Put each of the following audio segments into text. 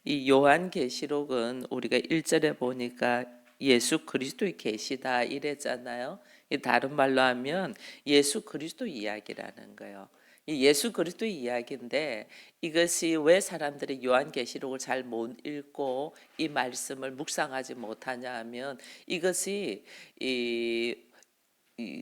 이 요한계시록은 우리가 1절에 보니까 예수 그리스도의 계시다 이랬잖아요. 이 다른 말로 하면 예수 그리스도 이야기라는 거예요. 이 예수 그리스도 이야기인데 이것이 왜 사람들이 요한계시록을 잘 못 읽고 이 말씀을 묵상하지 못하냐 하면 이것이 이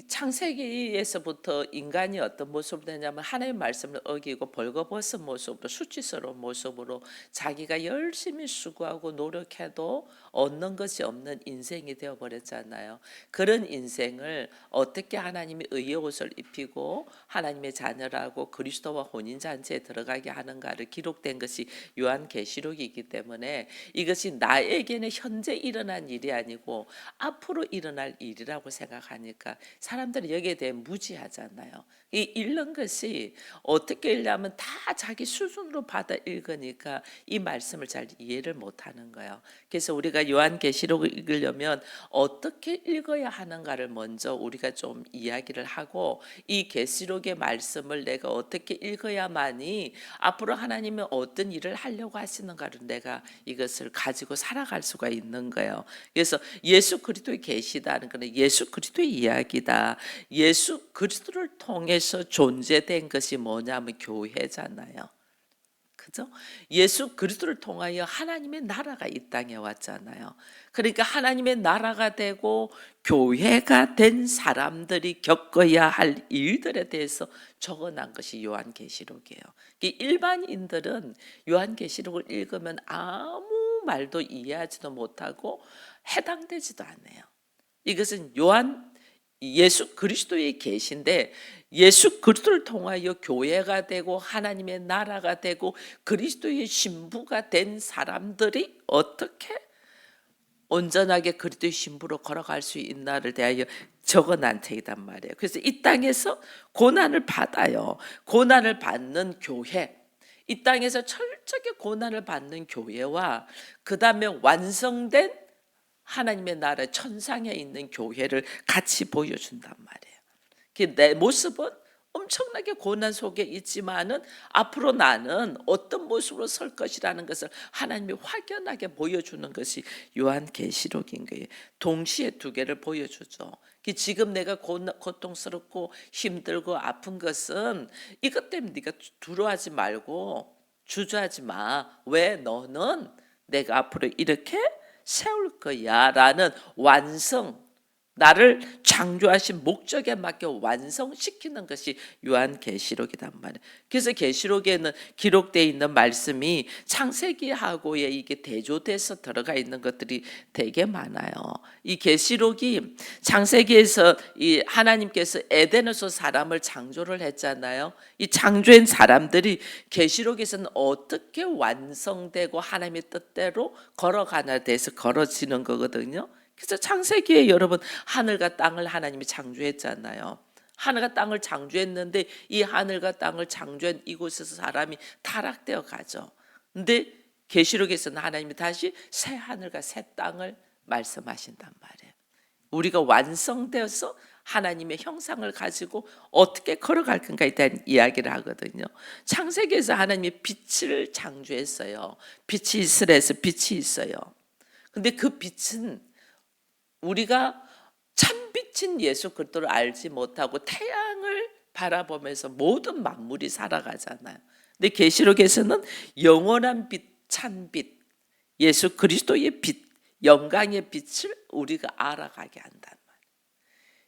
창세기에서부터 인간이 어떤 모습으로 되냐면 하나님의 말씀을 어기고 벌거벗은 모습으로 수치스러운 모습으로 자기가 열심히 수고하고 노력해도 얻는 것이 없는 인생이 되어버렸잖아요. 그런 인생을 어떻게 하나님이 의의 옷을 입히고 하나님의 자녀라고 그리스도와 혼인잔치에 들어가게 하는가를 기록된 것이 요한계시록이기 때문에 이것이 나에게는 현재 일어난 일이 아니고 앞으로 일어날 일이라고 생각하니까 사람들이 여기에 대해 무지하잖아요. 이 읽는 것이 어떻게 읽냐면 다 자기 수준으로 받아 읽으니까 이 말씀을 잘 이해를 못하는 거예요. 그래서 우리가 요한계시록을 읽으려면 어떻게 읽어야 하는가를 먼저 우리가 좀 이야기를 하고 이 계시록의 말씀을 내가 어떻게 읽어야만이 앞으로 하나님은 어떤 일을 하려고 하시는가를 내가 이것을 가지고 살아갈 수가 있는 거예요. 그래서 예수 그리스도의 계시다는 것은 예수 그리스도의 이야기다. 예수 그리스도를 통해서 존재된 것이 뭐냐면 교회잖아요. 그죠? 예수 그리스도를 통하여 하나님의 나라가 이 땅에 왔잖아요. 그러니까 하나님의 나라가 되고 교회가 된 사람들이 겪어야 할 일들에 대해서 적어난 것이 요한계시록이에요. 일반인들은 요한계시록을 읽으면 아무 말도 이해하지도 못하고 해당되지도 않아요. 이것은 예수 그리스도의 계시인데 예수 그리스도를 통하여 교회가 되고 하나님의 나라가 되고 그리스도의 신부가 된 사람들이 어떻게 온전하게 그리스도의 신부로 걸어갈 수 있나를 대하여 적어난 책이란 말이에요. 그래서 이 땅에서 고난을 받아요. 고난을 받는 교회, 이 땅에서 철저하게 고난을 받는 교회와 그 다음에 완성된 하나님의 나라 천상에 있는 교회를 같이 보여준단 말이에요. 내 모습은 엄청나게 고난 속에 있지만은 앞으로 나는 어떤 모습으로 설 것이라는 것을 하나님이 확연하게 보여주는 것이 요한계시록인 거예요. 동시에 두 개를 보여주죠. 지금 내가 고통스럽고 힘들고 아픈 것은 이것 때문에 네가 두려워하지 말고 주저하지 마. 왜? 너는 내가 앞으로 이렇게 세울 거야 라는 완성, 나를 창조하신 목적에 맞게 완성시키는 것이 요한계시록이란 말이에요. 그래서 계시록에는 기록되어 있는 말씀이 창세기하고의 이게 대조돼서 들어가 있는 것들이 되게 많아요. 이 계시록이 창세기에서 이 하나님께서 에덴에서 사람을 창조를 했잖아요. 이 창조한 사람들이 계시록에서는 어떻게 완성되고 하나님의 뜻대로 걸어가나 대해서 걸어지는 거거든요. 그래서 창세기에 여러분 하늘과 땅을 하나님이 창조했잖아요. 하늘과 땅을 창조했는데 이 하늘과 땅을 창조한 이곳에서 사람이 타락되어 가죠. 근데 계시록에서는 하나님이 다시 새 하늘과 새 땅을 말씀하신단 말이에요. 우리가 완성되어서 하나님의 형상을 가지고 어떻게 걸어갈 건가에 대한 이야기를 하거든요. 창세기에서 하나님이 빛을 창조했어요. 빛이 있으라 해서 빛이 있어요. 근데 그 빛은 우리가 참빛인 예수 그리스도를 알지 못하고 태양을 바라보면서 모든 만물이 살아가잖아요. 근데 계시록에서는 영원한 빛, 찬빛, 예수 그리스도의 빛, 영광의 빛을 우리가 알아가게 한단 말이에요.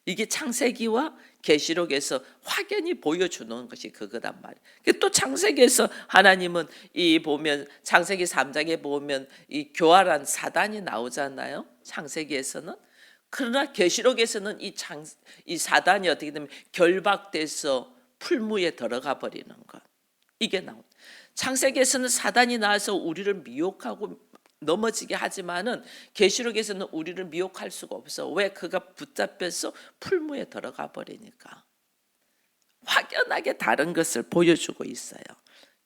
이게 창세기와 계시록에서 확연히 보여주는 것이 그거단 말이에요. 또 창세기에서 하나님은 이 보면 창세기 3장에 보면 이 교활한 사단이 나오잖아요. 창세기에서는. 그러나 계시록에서는 이 사단이 어떻게 되면 결박돼서 풀무에 들어가 버리는 것. 이게 나옵니다. 창세기에서는 사단이 나와서 우리를 미혹하고 넘어지게 하지만은 계시록에서는 우리를 미혹할 수가 없어. 왜? 그가 붙잡혀서 풀무에 들어가 버리니까. 확연하게 다른 것을 보여주고 있어요.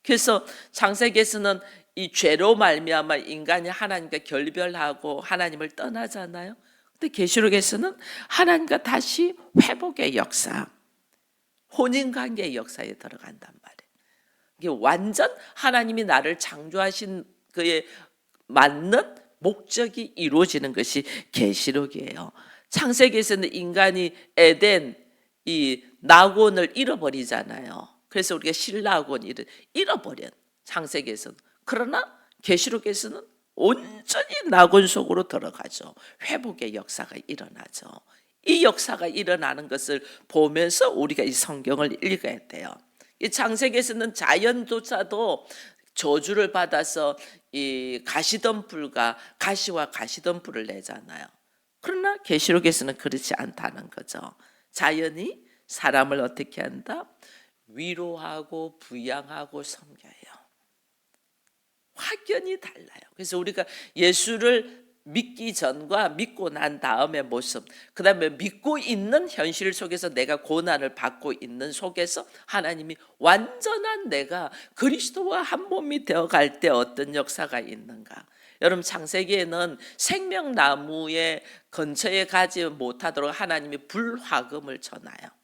그래서 창세기에서는 이 죄로 말미암아 인간이 하나님과 결별하고 하나님을 떠나잖아요. 근데 계시록에서는 하나님과 다시 회복의 역사, 혼인관계의 역사에 들어간단 말이에요. 이게 완전 하나님이 나를 창조하신 그에 맞는 목적이 이루어지는 것이 계시록이에요. 창세기에서는 인간이 에덴 이 낙원을 잃어버리잖아요. 그래서 우리가 신락원을 잃어버린 창세기에서는. 그러나 계시록에서는 온전히 낙원 속으로 들어가죠. 회복의 역사가 일어나죠. 이 역사가 일어나는 것을 보면서 우리가 이 성경을 읽어야 돼요. 이 창세기에서는 자연조차도 저주를 받아서 이 가시덤불과 가시와 가시덤불을 내잖아요. 그러나 계시록에서는 그렇지 않다는 거죠. 자연이 사람을 어떻게 한다? 위로하고 부양하고 섬겨요. 확연히 달라요. 그래서 우리가 예수를 믿기 전과 믿고 난 다음의 모습, 그 다음에 믿고 있는 현실 속에서 내가 고난을 받고 있는 속에서 하나님이 완전한 내가 그리스도와 한 몸이 되어갈 때 어떤 역사가 있는가. 여러분 창세기에는 생명나무의 근처에 가지 못하도록 하나님이 불화금을 쳐놔요.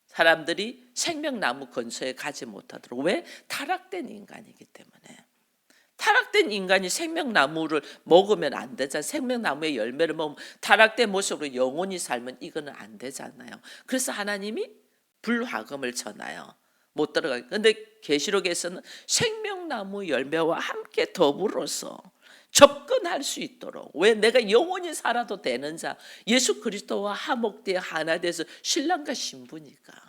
사람들이 생명나무 근처에 가지 못하도록. 왜? 타락된 인간이기 때문에. 타락된 인간이 생명나무를 먹으면 안 되잖아요. 생명나무의 열매를 먹으면 타락된 모습으로 영원히 살면 이거는 안 되잖아요. 그래서 하나님이 불화금을 쳐놔요. 못 들어가게. 그런데 계시록에서는 생명나무 열매와 함께 더불어서 접근할 수 있도록. 왜? 내가 영원히 살아도 되는 자 예수 그리스도와 화목되어 하나 돼서 신랑과 신부니까.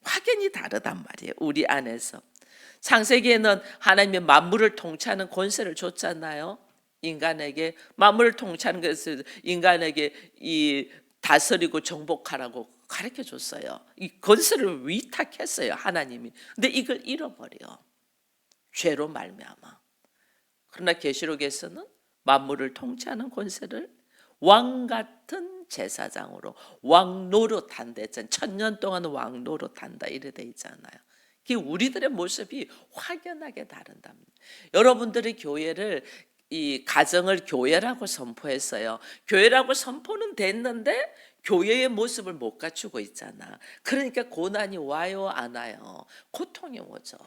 확연히 다르단 말이에요. 우리 안에서. 창세기에는 하나님이 만물을 통치하는 권세를 줬잖아요. 인간에게 만물을 통치하는 것을 인간에게 이 다스리고 정복하라고 가르쳐 줬어요. 이 권세를 위탁했어요, 하나님이. 근데 이걸 잃어버려. 죄로 말미암아. 그러나 계시록에서는 만물을 통치하는 권세를 왕 같은 제사장으로 왕 노릇한다 했잖아요. 1000년 동안 왕 노릇한다 이래 돼 있잖아요. 그 우리들의 모습이 확연하게 다른답니다. 여러분들의 교회를 이 가정을 교회라고 선포했어요. 교회라고 선포는 됐는데 교회의 모습을 못 갖추고 있잖아. 그러니까 고난이 와요, 안 와요? 고통이 오죠.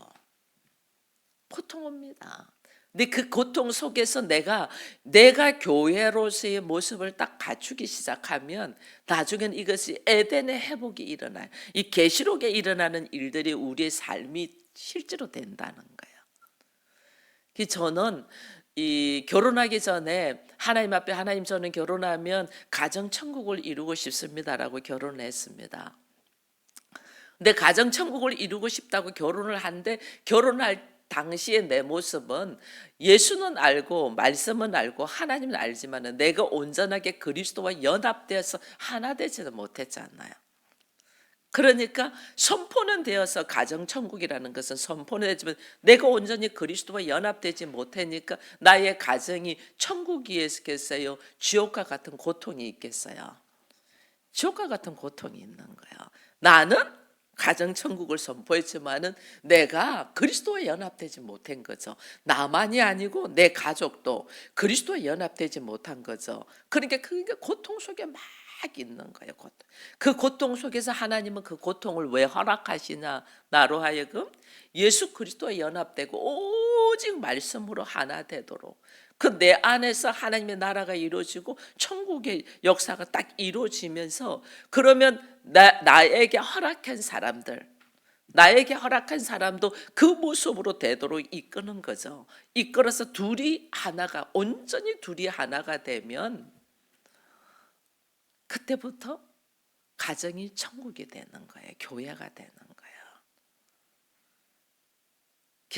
고통 옵니다. 근데 그 고통 속에서 내가 교회로서의 모습을 딱 갖추기 시작하면 나중엔 이것이 에덴의 회복이 일어나요. 이 계시록에 일어나는 일들이 우리의 삶이 실제로 된다는 거예요. 저는 이 결혼하기 전에 하나님 앞에 하나님 저는 결혼하면 가정 천국을 이루고 싶습니다라고 결혼을 했습니다. 근데 가정 천국을 이루고 싶다고 결혼을 한데 결혼할 당시에 내 모습은 예수는 알고 말씀은 알고 하나님은 알지만 내가 온전하게 그리스도와 연합되어서 하나 되지는 못했잖아요. 그러니까 선포는 되어서 가정천국이라는 것은 선포는 되지만 내가 온전히 그리스도와 연합되지 못하니까 나의 가정이 천국이겠어요? 지옥과 같은 고통이 있겠어요? 지옥과 같은 고통이 있는 거예요. 나는 가정천국을 선포했지만은 내가 그리스도와 연합되지 못한 거죠. 나만이 아니고 내 가족도 그리스도와 연합되지 못한 거죠. 그러니까 그 고통 속에 막 있는 거예요. 그 고통 속에서 하나님은 그 고통을 왜 허락하시냐? 나로 하여금 예수 그리스도와 연합되고 오직 말씀으로 하나 되도록 그 내 안에서 하나님의 나라가 이루어지고 천국의 역사가 딱 이루어지면서 그러면 나에게 허락한 사람들 나에게 허락한 사람도 그 모습으로 되도록 이끄는 거죠. 이끌어서 둘이 하나가 온전히 둘이 하나가 되면 그때부터 가정이 천국이 되는 거예요. 교회가 되는 거예요.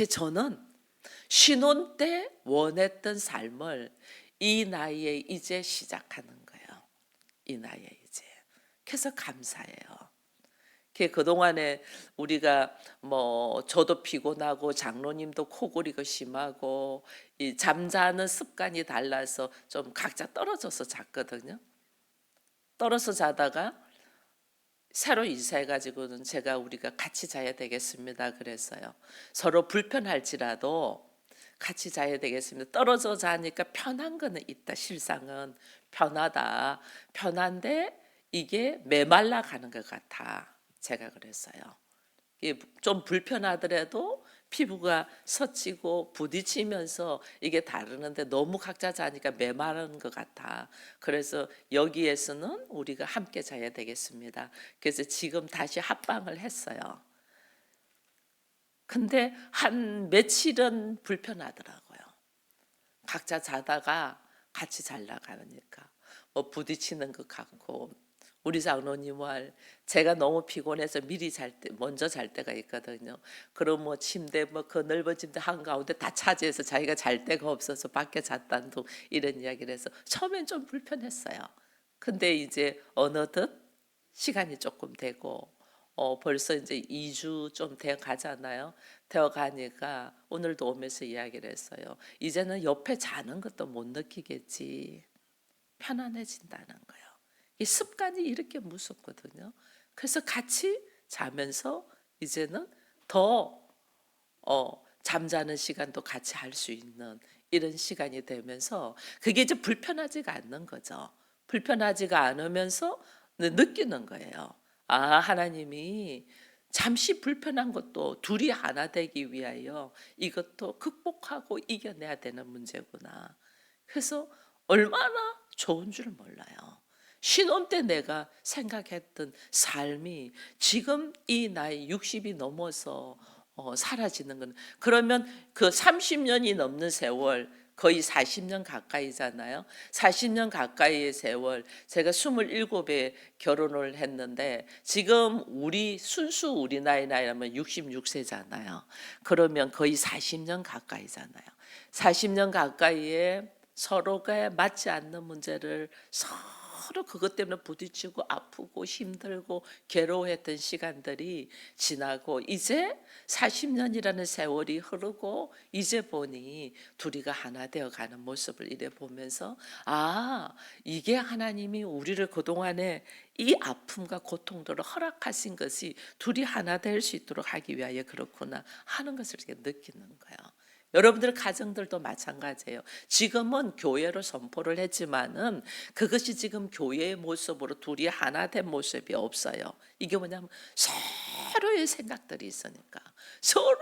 저는 신혼 때 원했던 삶을 이 나이에 이제 시작하는 거예요. 이 나이에 이제. 그래서 감사해요. 그동안에 우리가 저도 피곤하고 장로님도 코골이가 심하고 이 잠자는 습관이 달라서 좀 각자 떨어져서 잤거든요. 떨어져 자다가 새로 이사해가지고는 우리가 같이 자야 되겠습니다. 그랬어요. 서로 불편할지라도 같이 자야 되겠습니다. 떨어져 자니까 편한 거는 있다. 실상은 편하다. 편한데 이게 메말라 가는 것 같아. 제가 그랬어요. 좀 불편하더라도 피부가 서치고 부딪히면서 이게 다르는데 너무 각자 자니까 메마른 것 같아. 그래서 여기에서는 우리가 함께 자야 되겠습니다. 그래서 지금 다시 합방을 했어요. 근데 한 며칠은 불편하더라고요. 각자 자다가 같이 자려고 하니까 뭐 부딪히는 것 같고, 우리 장로님 말, 제가 너무 피곤해서 미리 잘 때, 먼저 잘 때가 있거든요. 그럼 뭐 침대 뭐 그 넓은 침대 한가운데 다 차지해서 자기가 잘 데가 없어서 밖에 잤다는 둥 이런 이야기를 해서 처음엔 좀 불편했어요. 근데 이제 어느덧 시간이 조금 되고 벌써 이제 2주 좀 되어 가잖아요. 되어 가니까 오늘도 오면서 이야기를 했어요. 이제는 옆에 자는 것도 못 느끼겠지. 편안해진다는 거예요. 이 습관이 이렇게 무섭거든요. 그래서 같이 자면서 이제는 더 잠자는 시간도 같이 할 수 있는 이런 시간이 되면서 그게 이제 불편하지가 않는 거죠. 불편하지가 않으면서 느끼는 거예요. 아, 하나님이 잠시 불편한 것도 둘이 하나 되기 위하여 이것도 극복하고 이겨내야 되는 문제구나. 그래서 얼마나 좋은 줄 몰라요. 신혼 때 내가 생각했던 삶이 지금 이 나이 60이 넘어서 사라지는 건, 그러면 그 30년이 넘는 세월, 거의 40년 가까이잖아요. 40년 가까이의 세월, 제가 27에 결혼을 했는데 지금 우리 순수 우리 나이라면 66세잖아요. 그러면 거의 40년 가까이잖아요. 40년 가까이에 서로가 맞지 않는 문제를 서로 그것 때문에 부딪히고 아프고 힘들고 괴로워했던 시간들이 지나고 이제 40년이라는 세월이 흐르고 이제 보니 둘이가 하나 되어 가는 모습을 이래 보면서, 아, 이게 하나님이 우리를 그동안에 이 아픔과 고통들을 허락하신 것이 둘이 하나 될 수 있도록 하기 위하여 그렇구나 하는 것을 이렇게 느끼는 거예요. 여러분들 가정들도 마찬가지예요. 지금은 교회로 선포를 했지만은 그것이 지금 교회의 모습으로 둘이 하나 된 모습이 없어요. 이게 뭐냐면 서로의 생각들이 있으니까, 서로의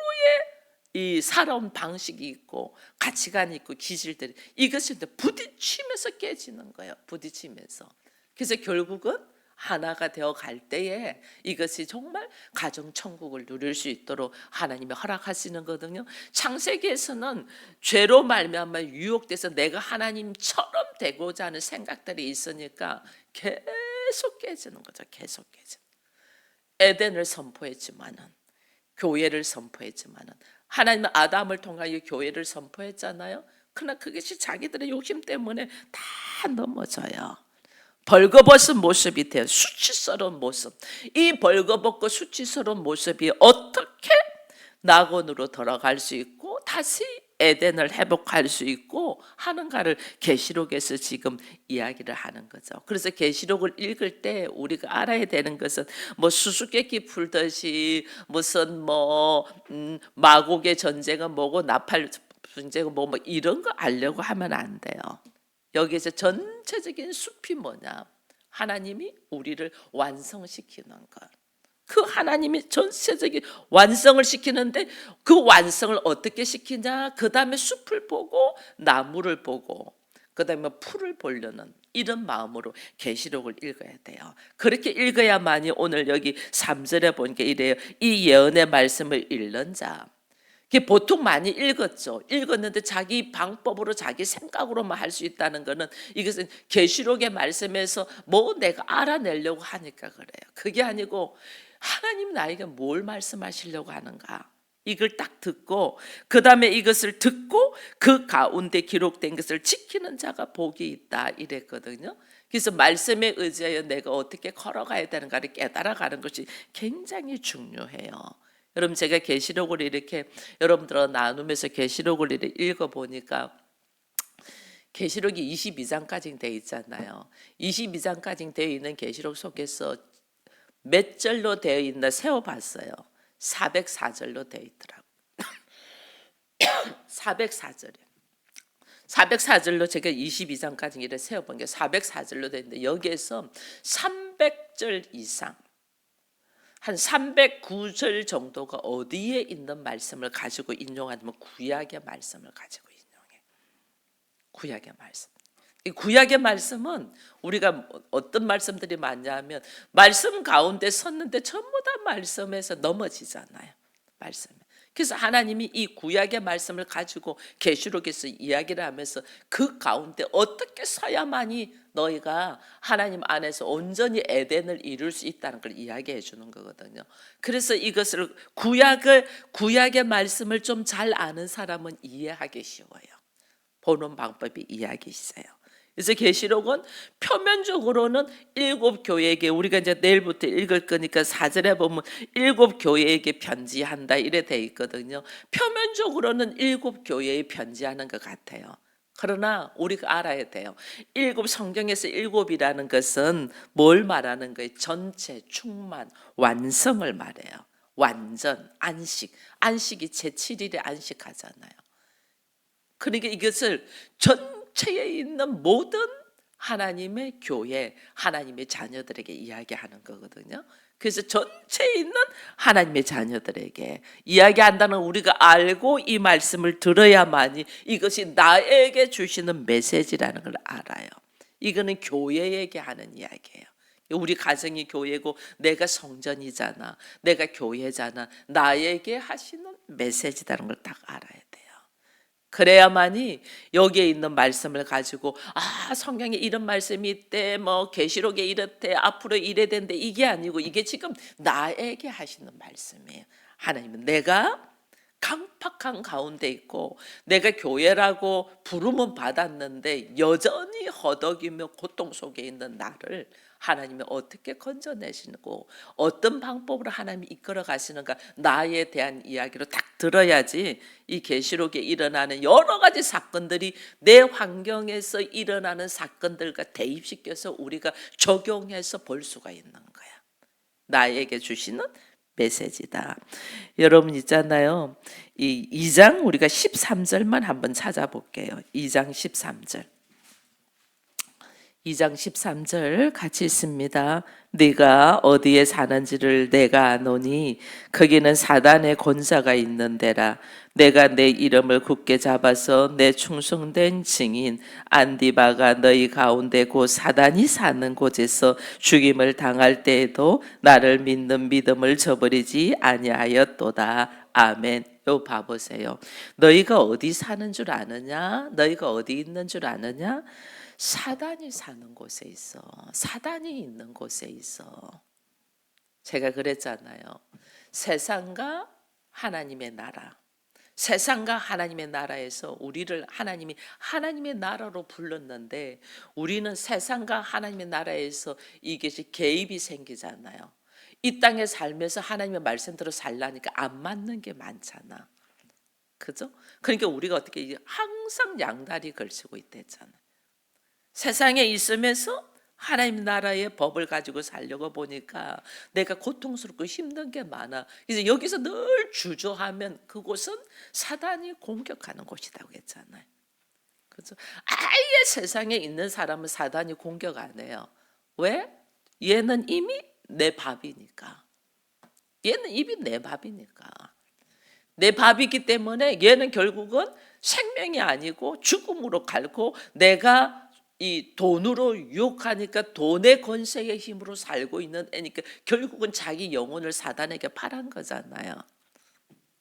이 살아온 방식이 있고 가치관이 있고 기질들이, 이것이 부딪히면서 깨지는 거예요. 부딪히면서. 그래서 결국은 하나가 되어 갈 때에 이것이 정말 가정 천국을 누릴 수 있도록 하나님이 허락하시는 거거든요. 창세기에서는 죄로 말미암아 유혹돼서 내가 하나님처럼 되고자 하는 생각들이 있으니까 계속 깨지는 거죠. 계속 깨져. 에덴을 선포했지만은, 교회를 선포했지만은, 하나님은 아담을 통하여 교회를 선포했잖아요. 그러나 그것이 자기들의 욕심 때문에 다 넘어져요. 벌거벗은 모습이 돼요. 수치스러운 모습. 이 벌거벗고 수치스러운 모습이 어떻게 낙원으로 돌아갈 수 있고 다시 에덴을 회복할 수 있고 하는가를 계시록에서 지금 이야기를 하는 거죠. 그래서 계시록을 읽을 때 우리가 알아야 되는 것은 뭐 수수께끼 풀듯이 무슨 뭐 마곡의 전쟁은 뭐고 나팔 전쟁은 뭐 이런 거 알려고 하면 안 돼요. 여기에서 전체적인 숲이 뭐냐? 하나님이 우리를 완성시키는 것. 그 하나님이 전체적인 완성을 시키는데 그 완성을 어떻게 시키냐? 그 다음에 숲을 보고 나무를 보고 그 다음에 풀을 보려는 이런 마음으로 계시록을 읽어야 돼요. 그렇게 읽어야만이 오늘 여기 3절에 보니까 이래요. 이 예언의 말씀을 읽는 자. 보통 많이 읽었죠. 읽었는데 자기 방법으로 자기 생각으로만 할 수 있다는 것은, 이것은 계시록의 말씀에서 뭐 내가 알아내려고 하니까 그래요. 그게 아니고 하나님 나에게 뭘 말씀하시려고 하는가, 이걸 딱 듣고 그 다음에 이것을 듣고 그 가운데 기록된 것을 지키는 자가 복이 있다 이랬거든요. 그래서 말씀에 의지하여 내가 어떻게 걸어가야 되는가를 깨달아가는 것이 굉장히 중요해요. 여러분, 제가 계시록을 이렇게 여러분들과 나누면서 계시록을 이렇게 읽어보니까 계시록이 22장까지 되어 있잖아요. 22장까지 되어 있는 계시록 속에서 몇 절로 되어 있나 세어봤어요. 404절로 되어 있더라고요. 404절이에요. 404절로 제가 22장까지 이렇게 세어본 게 404절로 되어 있는데 여기에서 300절 이상 한 309절 정도가 어디에 있는 말씀을 가지고 인용하냐면 구약의 말씀을 가지고 인용해. 구약의 말씀. 이 구약의 말씀은 우리가 어떤 말씀들이 많냐면 말씀 가운데 섰는데 전부 다 말씀에서 넘어지잖아요. 말씀에. 그래서 하나님이 이 구약의 말씀을 가지고 계시록에서 이야기를 하면서 그 가운데 어떻게 서야만이 너희가 하나님 안에서 온전히 에덴을 이룰 수 있다는 걸 이야기해 주는 거거든요. 그래서 이것을 구약의 말씀을 좀 잘 아는 사람은 이해하기 쉬워요. 보는 방법이 이야기 있어요. 그래서 계시록은 표면적으로는 7교회에게, 우리가 이제 내일부터 읽을 거니까 4절에 보면 7교회에게 편지한다 이래 돼 있거든요. 표면적으로는 7교회에 편지하는 것 같아요. 그러나 우리가 알아야 돼요. 성경에서 7이라는 것은 뭘 말하는 거예요? 전체, 충만, 완성을 말해요. 완전, 안식이 제7일에 안식하잖아요. 그러니까 이것을 전체에 있는 모든 하나님의 교회, 하나님의 자녀들에게 이야기하는 거거든요. 그래서 전체에 있는 하나님의 자녀들에게 이야기한다는 우리가 알고 이 말씀을 들어야만이 이것이 나에게 주시는 메시지라는 걸 알아요. 이거는 교회에게 하는 이야기예요. 우리 가정이 교회고 내가 성전이잖아, 내가 교회잖아, 나에게 하시는 메시지라는 걸 딱 알아야 돼요. 그래야만이 여기에 있는 말씀을 가지고 성경에 이런 말씀이 있대, 뭐 계시록에 이렇대, 앞으로 이래 된대, 이게 아니고 이게 지금 나에게 하시는 말씀이에요. 하나님은 내가 강팍한 가운데 있고 내가 교회라고 부름은 받았는데 여전히 허덕이며 고통 속에 있는 나를 하나님이 어떻게 건져내시고 어떤 방법으로 하나님이 이끌어 가시는가, 나에 대한 이야기로 딱 들어야지 이 계시록에 일어나는 여러 가지 사건들이 내 환경에서 일어나는 사건들과 대입시켜서 우리가 적용해서 볼 수가 있는 거야. 나에게 주시는 메시지다. 여러분 있잖아요. 이 2장 우리가 13절만 한번 찾아볼게요. 2장 13절. 2장 13절 같이 있습니다. 네가 어디에 사는지를 내가 아노니 거기는 사단의 권사가 있는 데라. 내가 내 이름을 굳게 잡아서 내 충성된 증인 안디바가 너희 가운데 곧 사단이 사는 곳에서 죽임을 당할 때에도 나를 믿는 믿음을 저버리지 아니하였도다. 아멘. 요 봐보세요. 너희가 어디 사는 줄 아느냐? 너희가 어디 있는 줄 아느냐? 사단이 사는 곳에 있어. 사단이 있는 곳에 있어. 제가 그랬잖아요. 세상과 하나님의 나라. 세상과 하나님의 나라에서 우리를 하나님이 하나님의 나라로 불렀는데 우리는 세상과 하나님의 나라에서 이것이 개입이 생기잖아요. 이 땅에 살면서 하나님의 말씀대로 살라니까 안 맞는 게 많잖아. 그죠? 그러니까 우리가 어떻게 항상 양다리 걸치고 있댔잖아. 세상에 있으면서 하나님 나라의 법을 가지고 살려고 보니까 내가 고통스럽고 힘든 게 많아. 그래서 여기서 늘 주저하면 그곳은 사단이 공격하는 곳이라고 했잖아요. 그렇죠? 아예 세상에 있는 사람은 사단이 공격 안 해요. 왜? 얘는 이미 내 밥이니까. 얘는 이미 내 밥이니까. 내 밥이기 때문에 얘는 결국은 생명이 아니고 죽음으로 갈고, 내가 이 돈으로 유혹하니까 돈의 권세의 힘으로 살고 있는 애니까 결국은 자기 영혼을 사단에게 팔은 거잖아요.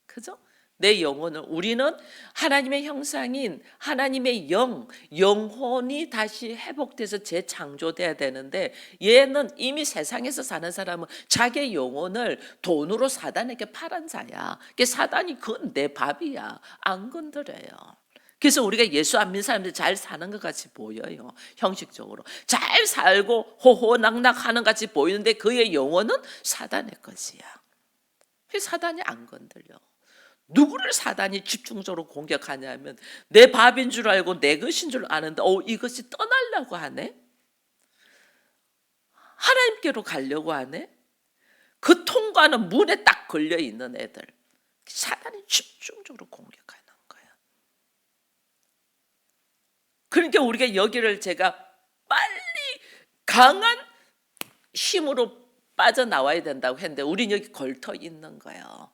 그죠? 내 영혼을, 우리는 하나님의 형상인 하나님의 영혼이 다시 회복돼서 재창조돼야 되는데 얘는 이미 세상에서 사는 사람은 자기의 영혼을 돈으로 사단에게 팔은 자야. 사단이 그건 내 밥이야. 안 건드려요. 그래서 우리가 예수 안 믿는 사람들 잘 사는 것 같이 보여요. 형식적으로 잘 살고 호호낙낙하는 같이 보이는데 그의 영혼은 사단의 것이야. 사단이 안 건들려. 누구를 사단이 집중적으로 공격하냐면 내 밥인 줄 알고 내 것인 줄 아는데 이것이 떠나려고 하네. 하나님께로 가려고 하네. 그 통과는 문에 딱 걸려 있는 애들, 사단이 집중적으로 공격하는 거야. 그러니까 우리가 여기를 제가 빨리 강한 힘으로 빠져나와야 된다고 했는데 우린 여기 걸터 있는 거예요.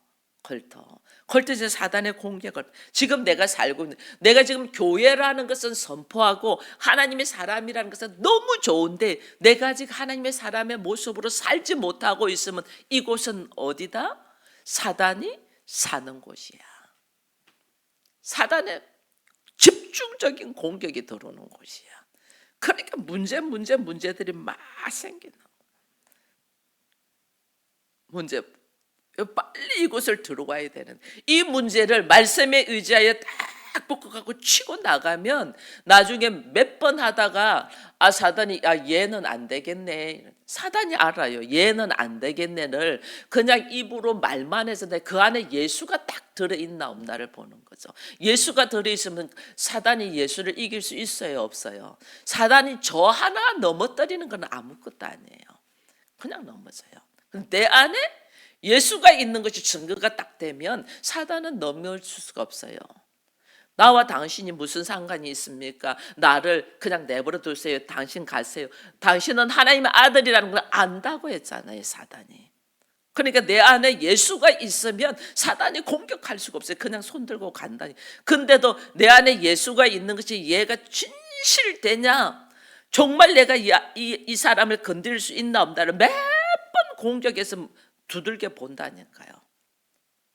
걸터에서 사단의 공격을 지금 내가 살고 있는 내가 지금 교회라는 것은 선포하고 하나님의 사람이라는 것은 너무 좋은데 내가 아직 하나님의 사람의 모습으로 살지 못하고 있으면 이곳은 어디다? 사단이 사는 곳이야. 사단의 집중적인 공격이 들어오는 곳이야. 그러니까 문제들이 막 생기는 문제. 빨리 이곳을 들어와야 되는 이 문제를 말씀에 의지하여 딱 묶어갖고 치고 나가면 나중에 몇 번 하다가 사단이 얘는 안 되겠네. 사단이 알아요. 얘는 안 되겠네를 그냥 입으로 말만 해서 그 안에 예수가 딱 들어있나 없나를 보는 거죠. 예수가 들어있으면 사단이 예수를 이길 수 있어요, 없어요? 사단이 저 하나 넘어뜨리는 건 아무것도 아니에요. 그냥 넘어져요. 내 안에 예수가 있는 것이 증거가 딱 되면 사단은 넘어올 수가 없어요. 나와 당신이 무슨 상관이 있습니까? 나를 그냥 내버려 두세요. 당신 가세요. 당신은 하나님의 아들이라는 걸 안다고 했잖아요, 사단이. 그러니까 내 안에 예수가 있으면 사단이 공격할 수가 없어요. 그냥 손 들고 간다니. 근데도 내 안에 예수가 있는 것이 얘가 진실되냐? 정말 내가 이 사람을 건드릴 수 있나 없나를 몇 번 공격해서 두들겨 본다니까요.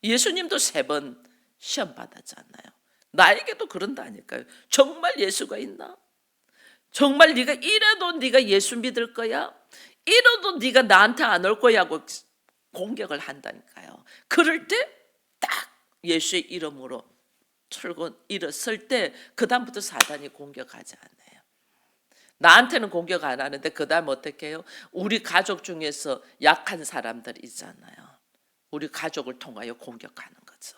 예수님도 3번 시험 받았잖아요. 나에게도 그런다니까요. 정말 예수가 있나? 정말 네가 이래도 네가 예수 믿을 거야? 이래도 네가 나한테 안 올 거야 하고 공격을 한다니까요. 그럴 때 딱 예수의 이름으로 철고 일어설 때 그 다음부터 사단이 공격하지 않아요. 나한테는 공격 안 하는데 그 다음 어떻게 해요? 우리 가족 중에서 약한 사람들 있잖아요. 우리 가족을 통하여 공격하는 거죠.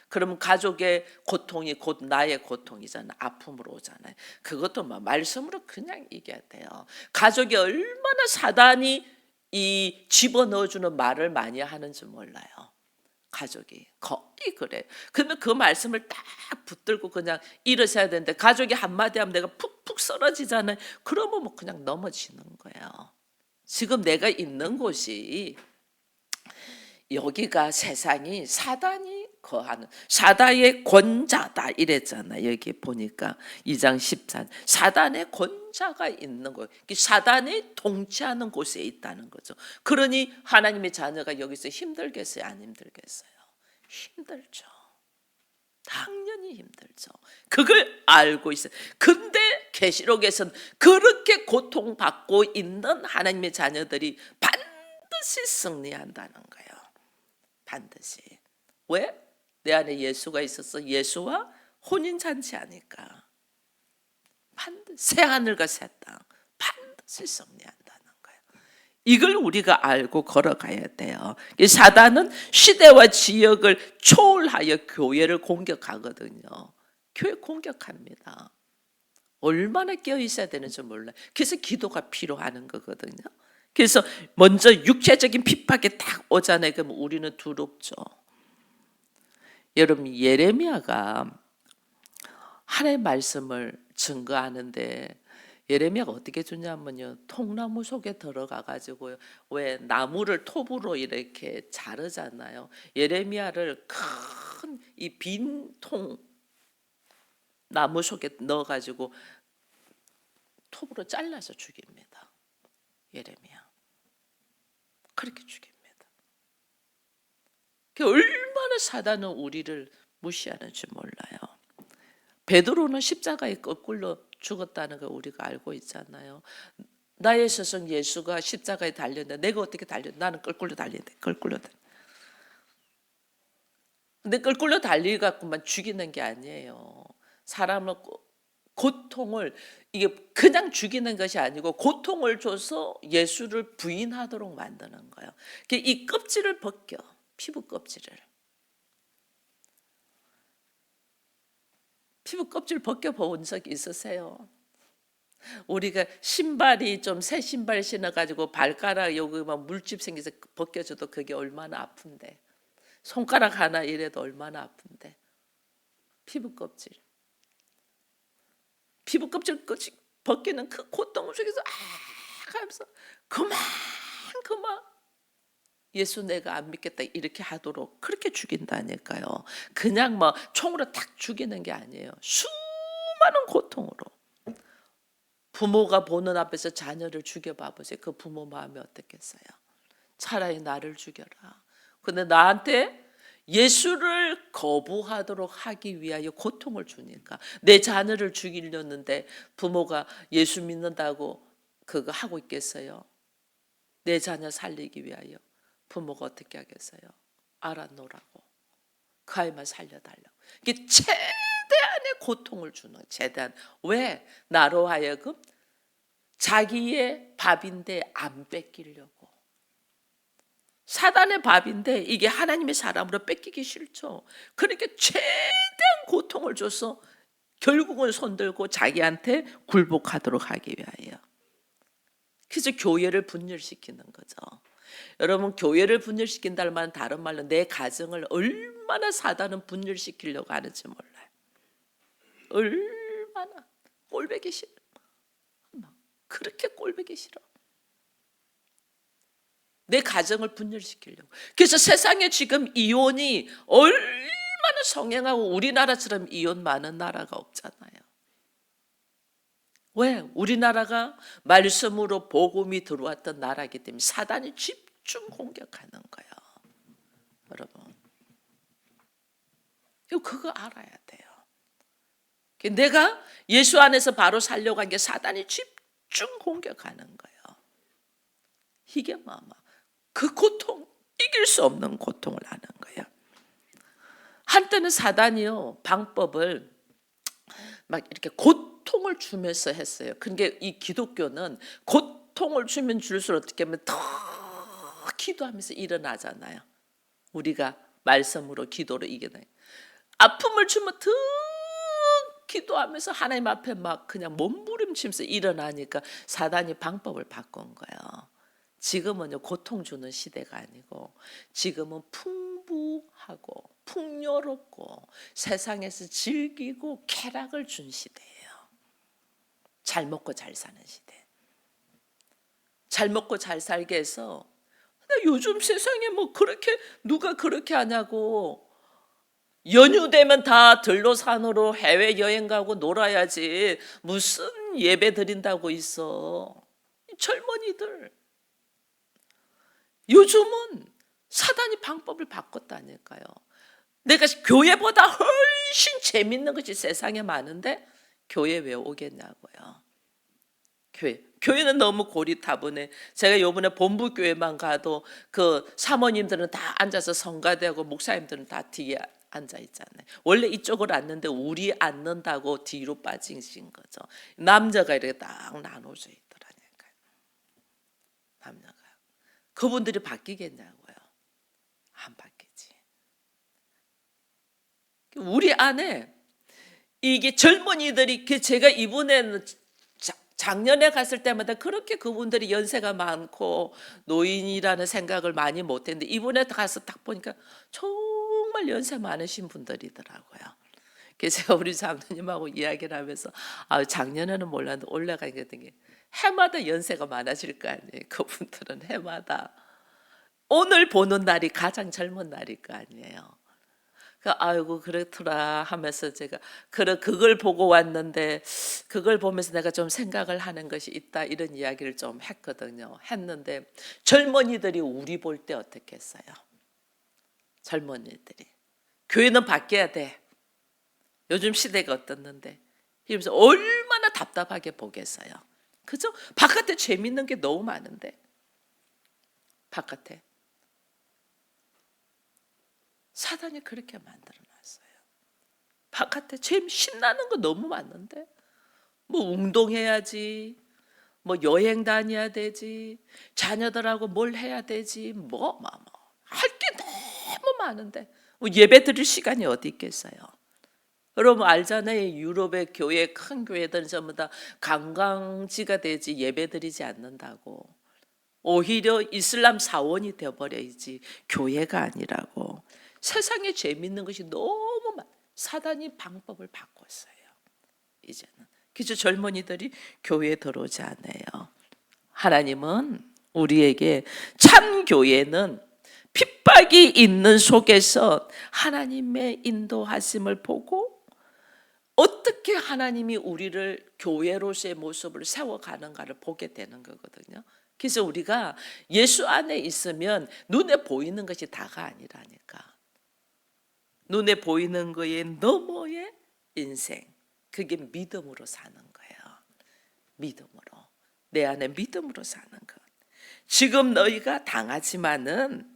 그러면 가족의 고통이 곧 나의 고통이잖아요. 아픔으로 오잖아요. 그것도 말씀으로 그냥 이겨야 돼요. 가족이 얼마나 사단이 이 집어넣어주는 말을 많이 하는지 몰라요. 가족이 거의 그래. 그러면 그 말씀을 딱 붙들고 그냥 일어서야 되는데 가족이 한마디 하면 내가 푹푹 쓰러지잖아요. 그러면 그냥 넘어지는 거예요. 지금 내가 있는 곳이 여기가 세상이 사단이 거하는 사단의 권자다 이랬잖아요. 여기 보니까 2장 14 사단의 권자가 있는 거예요. 사단이 통치하는 곳에 있다는 거죠. 그러니 하나님의 자녀가 여기서 힘들겠어요? 안 힘들겠어요? 힘들죠. 당연히 힘들죠. 그걸 알고 있어요. 근데 계시록에서는 그렇게 고통받고 있는 하나님의 자녀들이 반드시 승리한다는 거예요. 반드시. 왜? 내 안에 예수가 있어서 예수와 혼인잔치하니까 반드시 새하늘과 새 땅 반드시 승리한다는 거예요. 이걸 우리가 알고 걸어가야 돼요. 사단은 시대와 지역을 초월하여 교회를 공격하거든요. 교회 공격합니다. 얼마나 깨어 있어야 되는지 몰라요. 그래서 기도가 필요한 거거든요. 그래서 먼저 육체적인 핍박이 딱 오잖아요. 그럼 우리는 두렵죠. 여러분 예레미야가 하나님의 말씀을 증거하는데 예레미야가 어떻게 주냐면요. 통나무 속에 들어가 가지고요. 왜 나무를 톱으로 이렇게 자르잖아요. 예레미야를 큰 이 빈 통 나무 속에 넣어 가지고 톱으로 잘라서 죽입니다. 예레미야. 그렇게 죽입니다. 얼마나 사단은 우리를 무시하는지 몰라요. 베드로는 십자가에 거꾸로 죽었다는 걸 우리가 알고 있잖아요. 나의 스승 예수가 십자가에 달렸는데 내가 어떻게 달렸는데 나는 거꾸로 달리는데 거꾸로 달려. 근데 거꾸로 달리갖고만 죽이는 게 아니에요. 사람을 고통을 이게 그냥 죽이는 것이 아니고 고통을 줘서 예수를 부인하도록 만드는 거예요. 이 껍질을 벗겨. 피부 껍질을. 피부 껍질 벗겨본 적이 있으세요? 우리가 신발이 좀 새 신발 신어가지고 발가락 여기만 물집 생겨서 벗겨져도 그게 얼마나 아픈데. 손가락 하나 이래도 얼마나 아픈데. 피부 껍질. 피부 껍질 벗기는 그 고통 속에서 하면서 그만 예수 내가 안 믿겠다 이렇게 하도록 그렇게 죽인다니까요. 그냥 뭐 총으로 탁 죽이는 게 아니에요. 수많은 고통으로. 부모가 보는 앞에서 자녀를 죽여봐 보세요. 그 부모 마음이 어떻겠어요? 차라리 나를 죽여라. 근데 나한테 예수를 거부하도록 하기 위하여 고통을 주니까 내 자녀를 죽이려는데 부모가 예수 믿는다고 그거 하고 있겠어요? 내 자녀 살리기 위하여 부모가 어떻게 하겠어요? 알아놓으라고 그 아이만 살려달라고. 이게 최대한의 고통을 주는 최대한. 왜? 나로 하여금 자기의 밥인데 안 뺏기려고. 사단의 밥인데 이게 하나님의 사람으로 뺏기기 싫죠. 그러니까 최대한 고통을 줘서 결국은 손들고 자기한테 굴복하도록 하기 위하여. 그래서 교회를 분열시키는 거죠. 여러분, 교회를 분열시킨다는 말은 다른 말로 내 가정을 얼마나 사단은 분열시키려고 하는지 몰라요. 얼마나 꼴보기 싫어. 그렇게 꼴보기 싫어. 내 가정을 분열시키려고. 그래서 세상에 지금 이혼이 얼마나 성행하고 우리나라처럼 이혼 많은 나라가 없잖아요. 왜? 우리나라가 말씀으로 복음이 들어왔던 나라이기 때문에 사단이 집중 공격하는 거예요. 여러분, 그거 알아야 돼요. 내가 예수 안에서 바로 살려고 한 게 사단이 집중 공격하는 거예요. 이게 그 고통, 이길 수 없는 고통을 하는 거예요. 한때는 사단이요, 방법을 막 이렇게 고통을 주면서 했어요. 그러니까 이 기독교는 고통을 주면 줄수록 어떻게 하면 더 기도하면서 일어나잖아요. 우리가 말씀으로 기도로 이겨내. 아픔을 주면 더 기도하면서 하나님 앞에 막 그냥 몸부림치면서 일어나니까 사단이 방법을 바꾼 거예요. 지금은요, 고통 주는 시대가 아니고 지금은 풍부하고 풍요롭고 세상에서 즐기고 쾌락을 준 시대예요. 잘 먹고 잘 사는 시대. 잘 먹고 잘 살게 해서 요즘 세상에 뭐 그렇게 누가 그렇게 하냐고. 연휴 되면 다 들로산으로 해외여행 가고 놀아야지 무슨 예배 드린다고 있어. 젊은이들. 요즘은 사단이 방법을 바꿨다니까요. 내가 교회보다 훨씬 재밌는 것이 세상에 많은데 교회 왜 오겠냐고요. 교회는 너무 고리타분해. 제가 요번에 본부교회만 가도 그 사모님들은 다 앉아서 성가대하고 목사님들은 다 뒤에 앉아 있잖아요. 원래 이쪽으로 앉는데 우리 앉는다고 뒤로 빠지신 거죠. 남자가 이렇게 딱 나눠져 있더라니까요. 남자가. 그분들이 바뀌겠냐고요. 안 바뀌지. 우리 안에 이게 젊은이들이 제가 이번에는 작년에 갔을 때마다 그렇게 그분들이 연세가 많고 노인이라는 생각을 많이 못했는데 이번에 가서 딱 보니까 정말 연세 많으신 분들이더라고요. 그래서 제가 우리 장로님하고 이야기를 하면서 작년에는 몰랐는데 올라가니까 해마다 연세가 많아질 거 아니에요. 그분들은 해마다 오늘 보는 날이 가장 젊은 날일 거 아니에요. 아이고 그렇더라 하면서 제가 그걸 보고 왔는데 그걸 보면서 내가 좀 생각을 하는 것이 있다 이런 이야기를 좀 했는데 젊은이들이 우리 볼 때 어떻게 했어요? 젊은이들이 교회는 바뀌어야 돼. 요즘 시대가 어떻는데 이러면서 얼마나 답답하게 보겠어요. 그죠? 바깥에 재밌는 게 너무 많은데 바깥에 사단이 그렇게 만들어놨어요. 바깥에 신나는 거 너무 많은데 뭐 운동해야지, 뭐 여행 다녀야 되지, 자녀들하고 뭘 해야 되지, 할 게 너무 많은데 뭐 예배 드릴 시간이 어디 있겠어요. 여러분 알잖아요. 유럽의 교회, 큰 교회들은 전부 다 관광지가 되지 예배 드리지 않는다고. 오히려 이슬람 사원이 되어버려야지 교회가 아니라고. 세상에 재밌는 것이 너무 많아. 사단이 방법을 바꿨어요. 이제는. 그래서 젊은이들이 교회에 들어오지 않아요. 하나님은 우리에게 참 교회는 핍박이 있는 속에서 하나님의 인도하심을 보고 어떻게 하나님이 우리를 교회로서의 모습을 세워가는가를 보게 되는 거거든요. 그래서 우리가 예수 안에 있으면 눈에 보이는 것이 다가 아니라니까. 눈에 보이는 거에 너머의 인생, 그게 믿음으로 사는 거예요. 믿음으로. 내 안에 믿음으로 사는 것. 지금 너희가 당하지만은,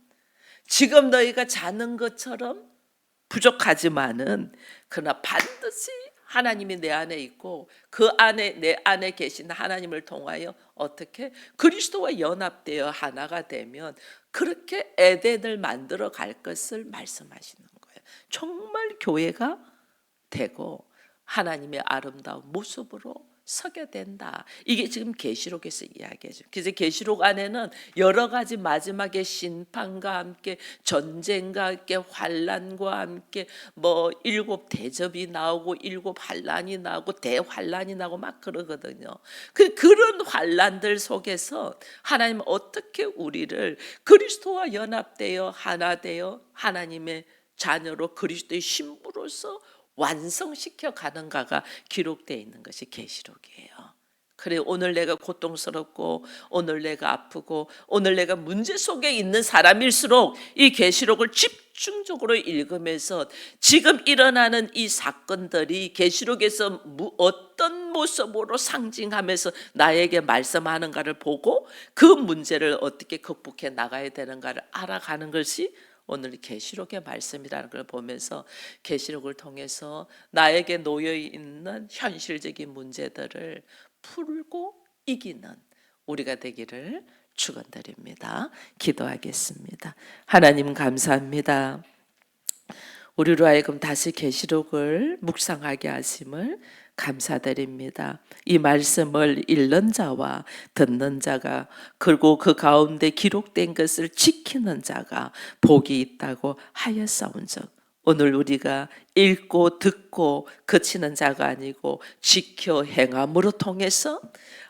지금 너희가 자는 것처럼 부족하지만은, 그러나 반드시 하나님이 내 안에 있고 그 안에, 내 안에 계신 하나님을 통하여 어떻게 그리스도와 연합되어 하나가 되면 그렇게 에덴을 만들어 갈 것을 말씀하시는 거예요. 정말 교회가 되고 하나님의 아름다운 모습으로 서게 된다. 이게 지금 계시록에서 이야기해요. 그래서 계시록 안에는 여러 가지 마지막에 심판과 함께 전쟁과 함께 환란과 함께 뭐 7 대접이 나오고 7 환란이 나오고 대환란이 나오고 막 그러거든요. 그런 환란들 속에서 하나님은 어떻게 우리를 그리스도와 연합되어 하나 되어 하나님의 자녀로 그리스도의 신부로서 완성시켜 가는가가 기록되어 있는 것이 계시록이에요. 그래, 오늘 내가 고통스럽고 오늘 내가 아프고 오늘 내가 문제 속에 있는 사람일수록 이 계시록을 집중적으로 읽으면서 지금 일어나는 이 사건들이 계시록에서 어떤 모습으로 상징하면서 나에게 말씀하는가를 보고 그 문제를 어떻게 극복해 나가야 되는가를 알아가는 것이 오늘 계시록의 말씀이라는 걸 보면서 계시록을 통해서 나에게 놓여 있는 현실적인 문제들을 풀고 이기는 우리가 되기를 축원드립니다. 기도하겠습니다. 하나님 감사합니다. 우리로 하여금 다시 계시록을 묵상하게 하심을 감사드립니다. 이 말씀을 읽는 자와 듣는 자가 그리고 그 가운데 기록된 것을 지키는 자가 복이 있다고 하였사온즉 오늘 우리가 읽고 듣고 그치는 자가 아니고 지켜 행함으로 통해서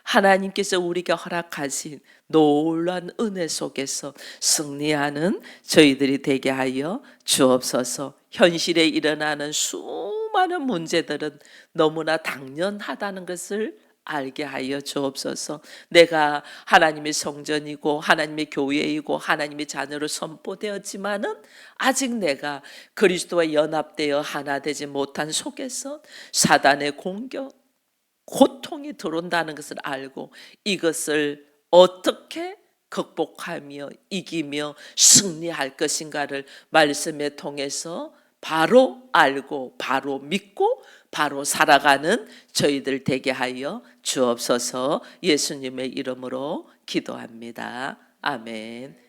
하나님께서 우리가 허락하신 놀라운 은혜 속에서 승리하는 저희들이 되게 하여 주옵소서. 현실에 일어나는 수많은 문제들은 너무나 당연하다는 것을 알게 하여 주옵소서. 내가 하나님의 성전이고 하나님의 교회이고 하나님의 자녀로 선포되었지만은 아직 내가 그리스도와 연합되어 하나 되지 못한 속에서 사단의 공격, 고통이 들어온다는 것을 알고 이것을 어떻게 극복하며 이기며 승리할 것인가를 말씀에 통해서 바로 알고 바로 믿고 바로 살아가는 저희들 되게 하여 주옵소서. 예수님의 이름으로 기도합니다. 아멘.